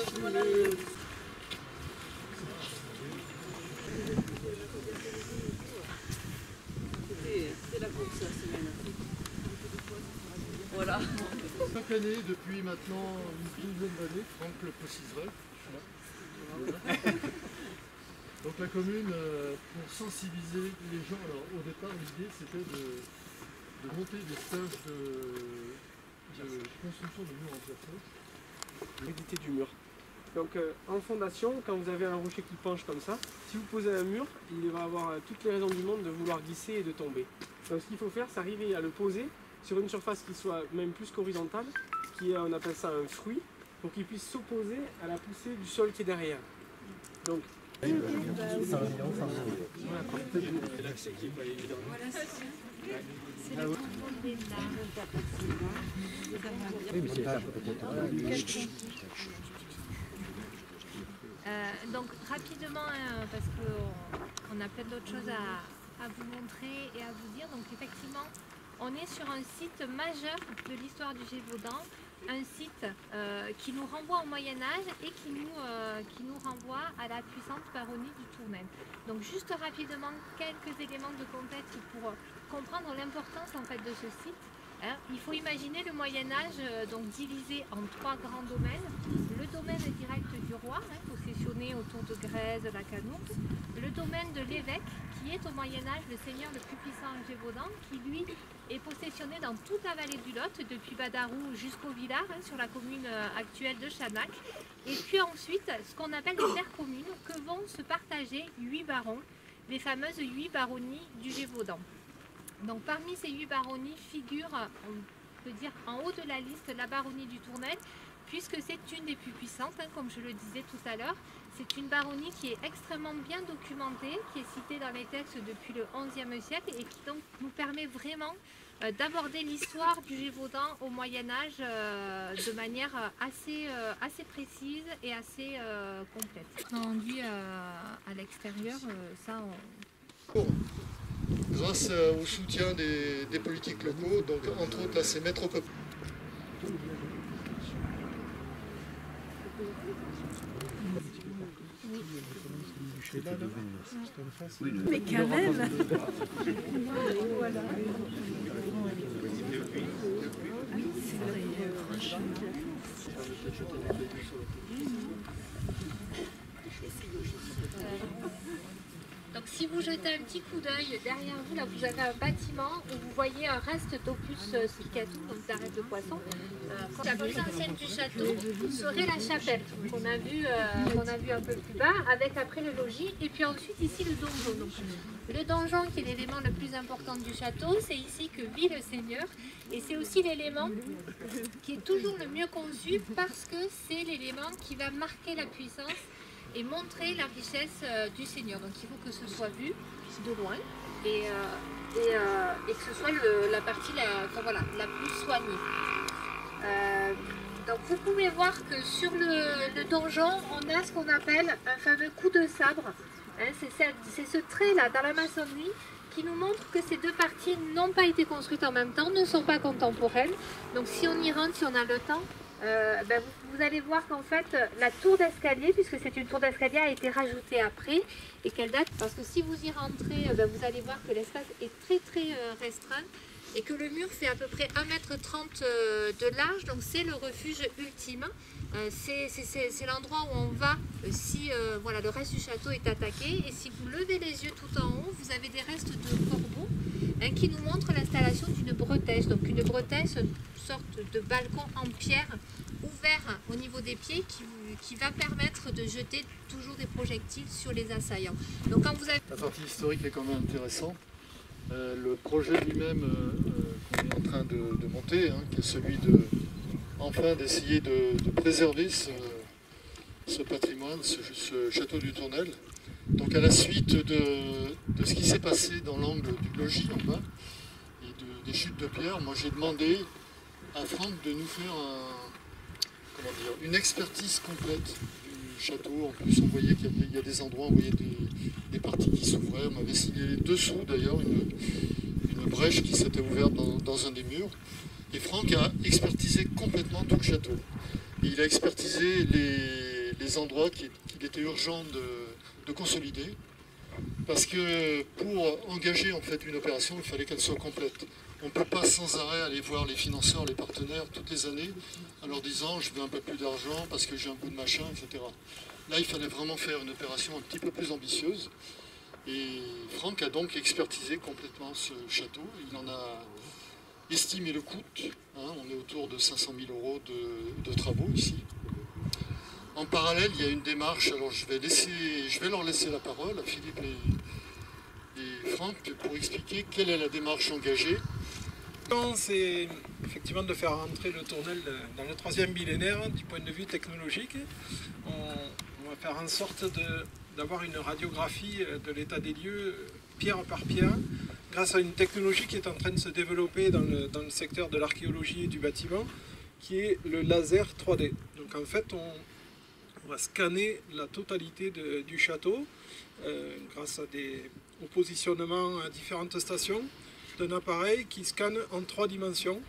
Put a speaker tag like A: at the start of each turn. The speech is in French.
A: C'est la course la semaine. Voilà.
B: Chaque année, depuis maintenant une douzaine d'années, Franck le préciserait. Donc la commune, pour sensibiliser les gens, alors au départ l'idée c'était de monter des stages de construction de murs en pierre.
C: L'hérédité du mur. Donc en fondation, quand vous avez un rocher qui penche comme ça, si vous posez un mur, il va avoir toutes les raisons du monde de vouloir glisser et de tomber. Donc ce qu'il faut faire, c'est arriver à le poser sur une surface qui soit même plus qu'horizontale, qui est, on appelle ça un fruit, pour qu'il puisse s'opposer à la poussée du sol qui est derrière. Donc,
D: donc rapidement, parce qu'on a plein d'autres choses à vous montrer et à vous dire. Donc effectivement, on est sur un site majeur de l'histoire du Gévaudan, un site qui nous renvoie au Moyen-Âge et qui nous renvoie à la puissante baronnie du Tournelle. Donc juste rapidement, quelques éléments de contexte pour comprendre l'importance en fait de ce site. Il faut imaginer le Moyen-Âge donc divisé en trois grands domaines. Le domaine direct du roi, possessionné autour de Grèze, la Canourse. Le domaine de l'évêque, qui est au Moyen-Âge le seigneur le plus puissant en Gévaudan, qui lui est possessionné dans toute la vallée du Lot, depuis Badarou jusqu'au Villard, sur la commune actuelle de Chanac. Et puis ensuite, ce qu'on appelle les terres communes, que vont se partager 8 barons, les fameuses 8 baronnies du Gévaudan. Donc parmi ces 8 baronnies figure, on peut dire en haut de la liste, la baronnie du Tournelle, puisque c'est une des plus puissantes, comme je le disais tout à l'heure. C'est une baronnie qui est extrêmement bien documentée, qui est citée dans les textes depuis le XIe siècle et qui donc nous permet vraiment d'aborder l'histoire du Gévaudan au Moyen-Âge de manière assez précise et assez complète. Rendu à l'extérieur, ça on...
B: Grâce au soutien des politiques locaux, donc entre autres là c'est Maître Cop.
A: Mais quand même. Voilà. C'est vrai, franchement.
D: Donc si vous jetez un petit coup d'œil derrière vous, là vous avez un bâtiment où vous voyez un reste d'opus silicatum, donc d'arête de poisson. La plus ancienne du château serait la chapelle qu'on a vu un peu plus bas, avec après le logis, et puis ensuite ici le donjon. Donc, le donjon qui est l'élément le plus important du château, c'est ici que vit le seigneur, et c'est aussi l'élément qui est toujours le mieux conçu parce que c'est l'élément qui va marquer la puissance et montrer la richesse du Seigneur. Donc il faut que ce soit vu de loin et que ce soit la partie la plus soignée. Donc vous pouvez voir que sur le donjon, on a ce qu'on appelle un fameux coup de sabre. C'est ce trait là dans la maçonnerie qui nous montre que ces deux parties n'ont pas été construites en même temps, ne sont pas contemporaines. Donc si on y rentre, si on a le temps, vous allez voir qu'en fait la tour d'escalier, puisque c'est une tour d'escalier, a été rajoutée après et qu'elle date, parce que si vous y rentrez, vous allez voir que l'espace est très restreint et que le mur fait à peu près 1,30 m de large, donc c'est le refuge ultime. C'est l'endroit où on va si le reste du château est attaqué, et si vous levez les yeux tout en haut, vous avez des restes de corbeaux qui nous montrent l'installation d'une bretèche. Donc une bretèche, une sorte de balcon en pierre ouvert au niveau des pieds qui va permettre de jeter toujours des projectiles sur les assaillants. Donc quand vous avez...
B: La partie historique est quand même intéressante. Le projet lui-même qu'on est en train de monter, qui est celui d'essayer de préserver ce patrimoine, ce château du Tournelle. Donc à la suite de ce qui s'est passé dans l'angle du logis en bas et des chutes de pierre, moi j'ai demandé à Franck de nous faire une expertise complète du château. En plus on voyait qu'il y a des endroits, on voyait des parties qui s'ouvraient. On m'avait signalé dessous d'ailleurs une brèche qui s'était ouverte dans un des murs. Et Franck a expertisé complètement tout le château. Et il a expertisé les endroits qu'il était urgent de consolider. Parce que pour engager en fait une opération, il fallait qu'elle soit complète. On ne peut pas sans arrêt aller voir les financeurs, les partenaires toutes les années en leur disant je veux un peu plus d'argent parce que j'ai un bout de machin, etc. Là, il fallait vraiment faire une opération un petit peu plus ambitieuse. Et Franck a donc expertisé complètement ce château. Il en a estimé le coût. On est autour de 500 000 € de travaux ici. En parallèle, il y a une démarche. Alors, je vais leur laisser la parole à Philippe et Franck pour expliquer quelle est la démarche engagée.
E: C'est effectivement de faire entrer le tournel dans le 3e millénaire du point de vue technologique. On va faire en sorte d'avoir une radiographie de l'état des lieux pierre par pierre grâce à une technologie qui est en train de se développer dans le secteur de l'archéologie et du bâtiment qui est le laser 3D. Donc en fait on va scanner la totalité du château grâce au positionnement à différentes stations d'un appareil qui scanne en 3 dimensions